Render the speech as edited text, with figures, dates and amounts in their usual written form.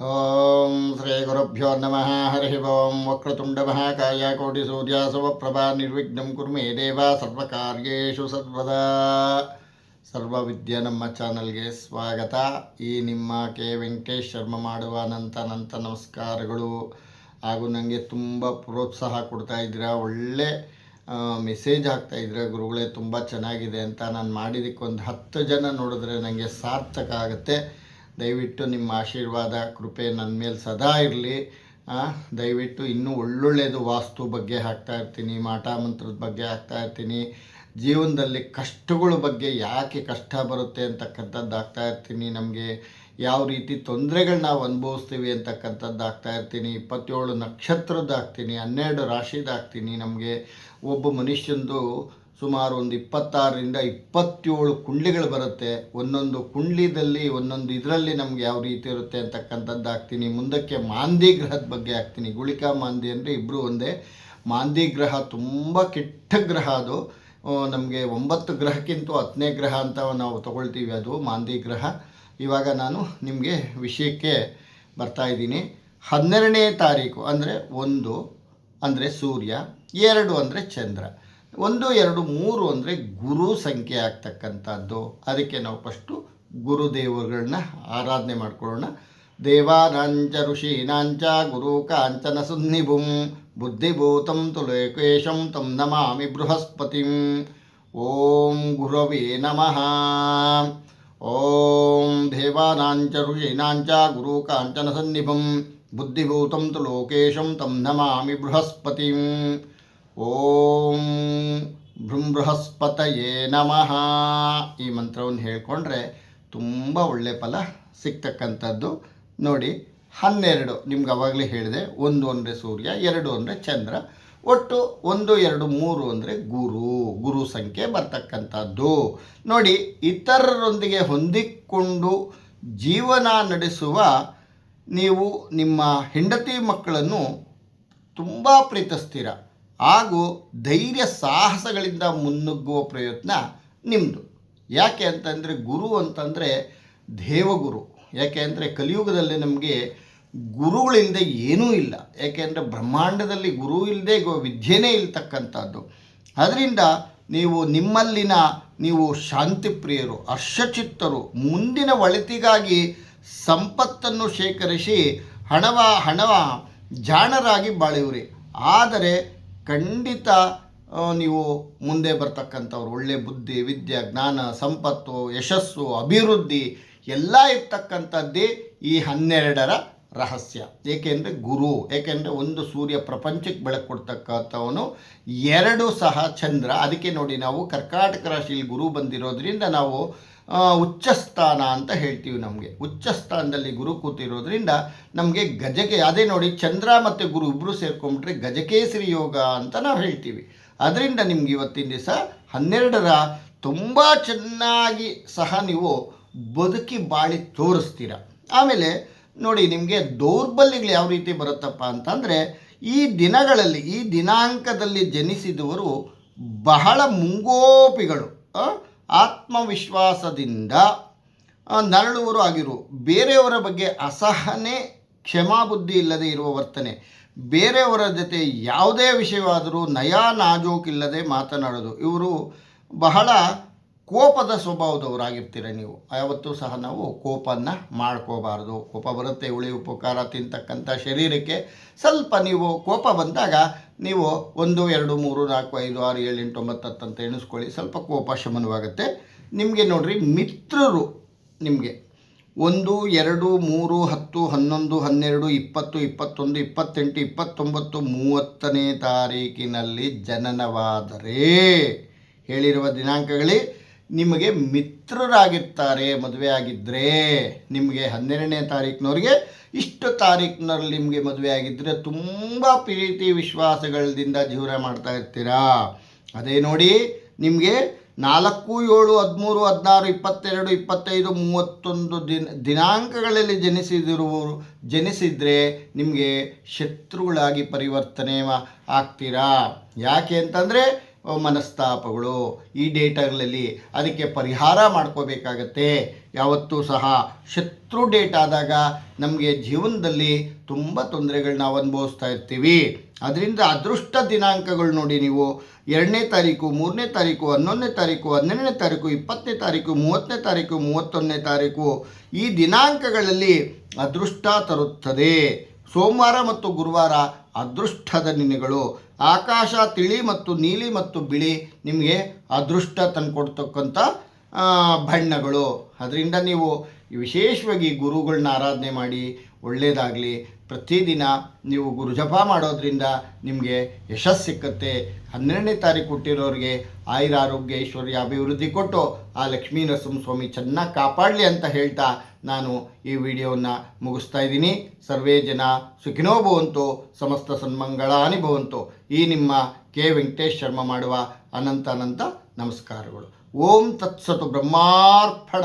ಓಂ ಶ್ರೀ ಗುರುಭ್ಯೋ ನಮಃ. ಹರಿ ಓಂ. ವಕ್ರತುಂಡ ಮಹಾಕಾಯ ಕೋಟಿ ಸೂರ್ಯ ಸಮಪ್ರಭಾ ನಿರ್ವಿಘ್ನಂ ಕುರು ಮೇ ದೇವ ಸರ್ವಕಾರ್ಯೇಷು ಸರ್ವದಾ. ಸರ್ವವಿದ್ಯೆ ನಮ್ಮ ಚಾನಲ್ಗೆ ಸ್ವಾಗತ. ಈ ನಿಮ್ಮ ಕೆ ವೆಂಕಟೇಶ್ ಶರ್ಮ ಮಾಡುವ ಅನಂತ ನಮಸ್ಕಾರಗಳು. ಹಾಗೂ ನನಗೆ ತುಂಬ ಪ್ರೋತ್ಸಾಹ ಕೊಡ್ತಾ ಇದ್ದೀರಾ, ಒಳ್ಳೆ ಮೆಸೇಜ್ ಹಾಕ್ತಾಯಿದ್ರೆ ಗುರುಗಳೇ ತುಂಬ ಚೆನ್ನಾಗಿದೆ ಅಂತ. ನಾನು ಮಾಡಿದ್ದಕ್ಕೊಂದು 10 ಜನ ನೋಡಿದ್ರೆ ನನಗೆ ಸಾರ್ಥಕ ಆಗುತ್ತೆ. ದಯವಿಟ್ಟು ನಿಮ್ಮ ಆಶೀರ್ವಾದ ಕೃಪೆ ನನ್ನ ಮೇಲೆ ಸದಾ ಇರಲಿ. ದಯವಿಟ್ಟು ಇನ್ನೂ ಒಳ್ಳೊಳ್ಳೆಯದು ವಾಸ್ತು ಬಗ್ಗೆ ಹಾಕ್ತಾಯಿರ್ತೀನಿ, ಮಾಟ ಮಂತ್ರದ ಬಗ್ಗೆ ಹಾಕ್ತಾಯಿರ್ತೀನಿ, ಜೀವನದಲ್ಲಿ ಕಷ್ಟಗಳ ಬಗ್ಗೆ ಯಾಕೆ ಕಷ್ಟ ಬರುತ್ತೆ ಅಂತಕ್ಕಂಥದ್ದು ಹಾಕ್ತಾಯಿರ್ತೀನಿ, ನಮಗೆ ಯಾವ ರೀತಿ ತೊಂದರೆಗಳು ನಾವು ಅನುಭವಿಸ್ತೀವಿ ಅಂತಕ್ಕಂಥದ್ದು ಹಾಕ್ತಾಯಿರ್ತೀನಿ, 27 ನಕ್ಷತ್ರದ ಹಾಕ್ತೀನಿ, 12 ರಾಶಿದು ಹಾಕ್ತೀನಿ. ನಮಗೆ ಒಬ್ಬ ಮನುಷ್ಯಂದು ಸುಮಾರು ಒಂದು 26ರಿಂದ 27 ಕುಂಡ್ಲಿಗಳು ಬರುತ್ತೆ. ಒಂದೊಂದು ಕುಂಡ್ಲಿದಲ್ಲಿ ಒಂದೊಂದು ಇದರಲ್ಲಿ ನಮ್ಗೆ ಯಾವ ರೀತಿ ಇರುತ್ತೆ ಅಂತಕ್ಕಂಥದ್ದು ಹಾಕ್ತೀನಿ. ಮುಂದಕ್ಕೆ ಮಾಂದಿ ಗ್ರಹದ ಬಗ್ಗೆ ಹಾಕ್ತೀನಿ. ಗುಳಿಕಾ ಮಾಂದಿ ಅಂದರೆ ಇಬ್ಬರು ಒಂದೇ. ಮಾಂದಿ ಗ್ರಹ ತುಂಬ ಕೆಟ್ಟ ಗ್ರಹ. ಅದು ನಮಗೆ 9 ಗ್ರಹಕ್ಕಿಂತ 10ನೇ ಗ್ರಹ ಅಂತ ನಾವು ತಗೊಳ್ತೀವಿ, ಅದು ಮಾಂದಿ ಗ್ರಹ. ಇವಾಗ ನಾನು ನಿಮಗೆ ವಿಷಯಕ್ಕೆ ಬರ್ತಾಯಿದ್ದೀನಿ. 12ನೇ ತಾರೀಕು ಅಂದರೆ 1 ಅಂದರೆ ಸೂರ್ಯ, 2 ಅಂದರೆ ಚಂದ್ರ, 1, 2, 3 ಅಂದರೆ ಗುರು ಸಂಖ್ಯೆ ಆಗ್ತಕ್ಕಂಥದ್ದು. ಅದಕ್ಕೆ ನಾವು ಫಸ್ಟು ಗುರುದೇವರುಗಳನ್ನ ಆರಾಧನೆ ಮಾಡ್ಕೊಳ್ಳೋಣ. ದೇವಾನಾಂಚ ಋಷೀನಾಂಚ ಗುರು ಕಾಂಚನ ಸುನ್ನಿಭುಂ ಬುದ್ಧಿಭೂತಂ ತುಲೇಕೇಶಂ ತಂ ನಮಾಮಿ ಬೃಹಸ್ಪತಿಂ. ಓಂ ಗುರವೇ ನಮಃ. ಓಂ ದೇವಾನಾಂಚ ಋಷೀನಾಂಚ ಗುರು ಕಾಂಚನ ಸನ್ನಿಭಂ ಬುದ್ಧಿಭೂತಂ ತು ಲೋಕೇಶಂ ತಂ ನಮಾಮಿ ಬೃಹಸ್ಪತಿಂ. ಓಂ ಬೃಹಸ್ಪತಯೇ ನಮಃ. ಈ ಮಂತ್ರವನ್ನು ಹೇಳ್ಕೊಂಡ್ರೆ ತುಂಬ ಒಳ್ಳೆ ಫಲ ಸಿಗ್ತಕ್ಕಂಥದ್ದು. ನೋಡಿ, 12 ನಿಮ್ಗೆ ಅವಾಗಲೇ ಹೇಳಿದೆ. 1 ಅಂದರೆ ಸೂರ್ಯ, 2 ಅಂದರೆ ಚಂದ್ರ, ಒಟ್ಟು 1, 2, 3 ಅಂದರೆ ಗುರು ಸಂಖ್ಯೆ ಬರ್ತಕ್ಕಂಥದ್ದು. ನೋಡಿ, ಇತರರೊಂದಿಗೆ ಹೊಂದಿಕೊಂಡು ಜೀವನ ನಡೆಸುವ ನೀವು ನಿಮ್ಮ ಹೆಂಡತಿ ಮಕ್ಕಳನ್ನು ತುಂಬ ಪ್ರೀತಿಸ್ತೀರ. ಹಾಗೂ ಧೈರ್ಯ ಸಾಹಸಗಳಿಂದ ಮುನ್ನುಗ್ಗುವ ಪ್ರಯತ್ನ ನಿಮ್ಮದು. ಯಾಕೆ ಅಂತಂದರೆ ಗುರು ಅಂತಂದರೆ ದೇವಗುರು. ಯಾಕೆ ಅಂದರೆ ಕಲಿಯುಗದಲ್ಲಿ ನಮಗೆ ಗುರುಗಳಿಲ್ಲದೆ ಏನೂ ಇಲ್ಲ. ಯಾಕೆಂದರೆ ಬ್ರಹ್ಮಾಂಡದಲ್ಲಿ ಗುರು ಇಲ್ಲದೆ ವಿದ್ಯೆನೇ ಇಲ್ತಕ್ಕಂಥದ್ದು. ಅದರಿಂದ ನಿಮ್ಮಲ್ಲಿನ ನೀವು ಶಾಂತಿಪ್ರಿಯರು, ಹರ್ಷಚಿತ್ತರು, ಮುಂದಿನ ಒಳಿತಿಗಾಗಿ ಸಂಪತ್ತನ್ನು ಶೇಖರಿಸಿ ಹಣವ ಜಾಣರಾಗಿ ಬಾಳುವಿರಿ. ಆದರೆ ಖಂಡಿತ ನೀವು ಮುಂದೆ ಬರ್ತಕ್ಕಂಥವ್ರು ಒಳ್ಳೆಯ ಬುದ್ಧಿ, ವಿದ್ಯೆ, ಜ್ಞಾನ, ಸಂಪತ್ತು, ಯಶಸ್ಸು, ಅಭಿವೃದ್ಧಿ ಎಲ್ಲ ಇರ್ತಕ್ಕಂಥದ್ದೇ ಈ 12ರ ರಹಸ್ಯ. ಏಕೆಂದರೆ ಗುರು. ಏಕೆಂದರೆ 1 ಸೂರ್ಯ ಪ್ರಪಂಚಕ್ಕೆ ಬೆಳಕು ಕೊಡ್ತಕ್ಕಂಥವನು, 2 ಸಹ ಚಂದ್ರ. ಅದಕ್ಕೆ ನೋಡಿ, ನಾವು ಕರ್ಕಾಟಕ ರಾಶಿಯಲ್ಲಿ ಗುರು ಬಂದಿರೋದ್ರಿಂದ ನಾವು ಉಚ್ಚಸ್ಥಾನ ಅಂತ ಹೇಳ್ತೀವಿ. ನಮಗೆ ಉಚ್ಚಸ್ಥಾನದಲ್ಲಿ ಗುರು ಕೂತಿರೋದ್ರಿಂದ ನಮಗೆ ಅದೇ ನೋಡಿ, ಚಂದ್ರ ಮತ್ತು ಗುರು ಇಬ್ಬರು ಸೇರ್ಕೊಂಡ್ಬಿಟ್ರೆ ಗಜಕೇಸರಿ ಯೋಗ ಅಂತ ನಾವು ಹೇಳ್ತೀವಿ. ಅದರಿಂದ ನಿಮ್ಗೆ ಇವತ್ತಿನ ದಿವಸ 12ರ ತುಂಬ ಚೆನ್ನಾಗಿ ಸಹ ನೀವು ಬದುಕಿ ಬಾಳಿ ತೋರಿಸ್ತೀರ. ಆಮೇಲೆ ನೋಡಿ, ನಿಮಗೆ ದೌರ್ಬಲ್ಯಗಳು ಯಾವ ರೀತಿ ಬರುತ್ತಪ್ಪ ಅಂತಂದರೆ, ಈ ದಿನಗಳಲ್ಲಿ ಈ ದಿನಾಂಕದಲ್ಲಿ ಜನಿಸಿದವರು ಬಹಳ ಮುಂಗೋಪಿಗಳು, ಆತ್ಮವಿಶ್ವಾಸದಿಂದ ನರಳುವರು ಆಗಿರು. ಬೇರೆಯವರ ಬಗ್ಗೆ ಅಸಹನೆ, ಕ್ಷಮಾಬುದ್ಧಿ ಇಲ್ಲದೆ ಇರುವ ವರ್ತನೆ, ಬೇರೆಯವರ ಜೊತೆ ಯಾವುದೇ ವಿಷಯವಾದರೂ ನಯಾ ನಾಜೂಕಿಲ್ಲದೆ ಮಾತನಾಡೋದು. ಇವರು ಬಹಳ ಕೋಪದ ಸ್ವಭಾವದವರಾಗಿರ್ತೀರ. ನೀವು ಯಾವತ್ತೂ ಸಹ ನಾವು ಕೋಪನ ಮಾಡ್ಕೋಬಾರ್ದು. ಕೋಪ ಬರುತ್ತೆ, ಹುಳಿ ಉಪಕಾರ ತಿಂತಕ್ಕಂಥ ಶರೀರಕ್ಕೆ. ಸ್ವಲ್ಪ ನೀವು ಕೋಪ ಬಂದಾಗ ನೀವು 1, 2, 3, 4, 5, 6, 7, 8, 9, 10 ಅಂತ ಎಣಿಸ್ಕೊಳ್ಳಿ. ಸ್ವಲ್ಪ ಕೋಪ ಶಮನವಾಗುತ್ತೆ. ನಿಮಗೆ ನೋಡ್ರಿ, ಮಿತ್ರರು ನಿಮಗೆ 1, 2, 3, 10, 11, 12, 20, 21, 28, 29, 30ನೇ ತಾರೀಕಿನಲ್ಲಿ ಜನನವಾದರೆ ಹೇಳಿರುವ ದಿನಾಂಕಗಳೇ ನಿಮಗೆ ಮಿತ್ರರಾಗಿರ್ತಾರೆ. ಮದುವೆ ಆಗಿದ್ದರೆ ನಿಮಗೆ 12ನೇ ತಾರೀಕಿನವ್ರಿಗೆ, ಇಷ್ಟು ತಾರೀಕಿನಲ್ಲಿ ನಿಮಗೆ ಮದುವೆ ಆಗಿದ್ದರೆ ತುಂಬ ಪ್ರೀತಿ ವಿಶ್ವಾಸಗಳಿಂದ ಜೀವನ ಮಾಡ್ತಾ ಇರ್ತೀರಾ. ಅದೇ ನೋಡಿ, ನಿಮಗೆ 4, 7, 13, 16, 22, 25, 31 ದಿನಾಂಕಗಳಲ್ಲಿ ಜನಿಸಿದರೆ ನಿಮಗೆ ಶತ್ರುಗಳಾಗಿ ಪರಿವರ್ತನೆ ಆಗ್ತೀರಾ. ಯಾಕೆ ಅಂತಂದರೆ ಮನಸ್ತಾಪಗಳು ಈ ಡೇಟಾಗಳಲ್ಲಿ ಅದಕ್ಕೆ ಪರಿಹಾರ ಮಾಡ್ಕೋಬೇಕಾಗತ್ತೆ. ಯಾವತ್ತೂ ಸಹ ಶತ್ರು ಡೇಟ್ ಆದಾಗ ನಮಗೆ ಜೀವನದಲ್ಲಿ ತುಂಬ ತೊಂದರೆಗಳನ್ನ ನಾವು ಅನುಭವಿಸ್ತಾ ಇರ್ತೀವಿ. ಅದರಿಂದ ಅದೃಷ್ಟ ದಿನಾಂಕಗಳು ನೋಡಿ, ನೀವು 2ನೇ ತಾರೀಕು, 3ನೇ ತಾರೀಕು, 11ನೇ ತಾರೀಕು, 12ನೇ ತಾರೀಕು, 20ನೇ ತಾರೀಕು, 30ನೇ ತಾರೀಕು, 31ನೇ ತಾರೀಕು ಈ ದಿನಾಂಕಗಳಲ್ಲಿ ಅದೃಷ್ಟ ತರುತ್ತದೆ. ಸೋಮವಾರ ಮತ್ತು ಗುರುವಾರ ಅದೃಷ್ಟದ ದಿನಗಳು. ಆಕಾಶ ತಿಳಿ ಮತ್ತು ನೀಲಿ ಮತ್ತು ಬಿಳಿ ನಿಮಗೆ ಅದೃಷ್ಟ ತಂದುಕೊಡ್ತಕ್ಕಂಥ ಬಣ್ಣಗಳು. ಅದರಿಂದ ನೀವು ವಿಶೇಷವಾಗಿ ಗುರುಗಳನ್ನ ಆರಾಧನೆ ಮಾಡಿ ಒಳ್ಳೆಯದಾಗಲಿ. ಪ್ರತಿದಿನ ನೀವು ಗುರುಜಪ ಮಾಡೋದ್ರಿಂದ ನಿಮಗೆ ಯಶಸ್ಸು ಸಿಕ್ಕತ್ತೆ. 12ನೇ ತಾರೀಕು ಹುಟ್ಟಿರೋರಿಗೆ ಆಯುರ ಆರೋಗ್ಯ ಐಶ್ವರ್ಯ ಅಭಿವೃದ್ಧಿ ಕೊಟ್ಟು ಆ ಲಕ್ಷ್ಮೀ ನರಸಿಂಹಸ್ವಾಮಿ ಚೆನ್ನಾಗಿ ಕಾಪಾಡಲಿ ಅಂತ ಹೇಳ್ತಾ ನಾನು ಈ ವಿಡಿಯೋವನ್ನು ಮುಗಿಸ್ತಾ ಇದ್ದೀನಿ. ಸರ್ವೇ ಜನ ಸುಖಿನೋ ಭವಂತು, ಸಮಸ್ತ ಸನ್ಮಂಗಳಾನಿ ಭವಂತು. ಈ ನಿಮ್ಮ ಕೆ ವೆಂಕಟೇಶ್ ಶರ್ಮ ಮಾಡುವ ಅನಂತ ನಮಸ್ಕಾರಗಳು. ಓಂ ತತ್ಸತು ಬ್ರಹ್ಮಾರ್ಪಣ.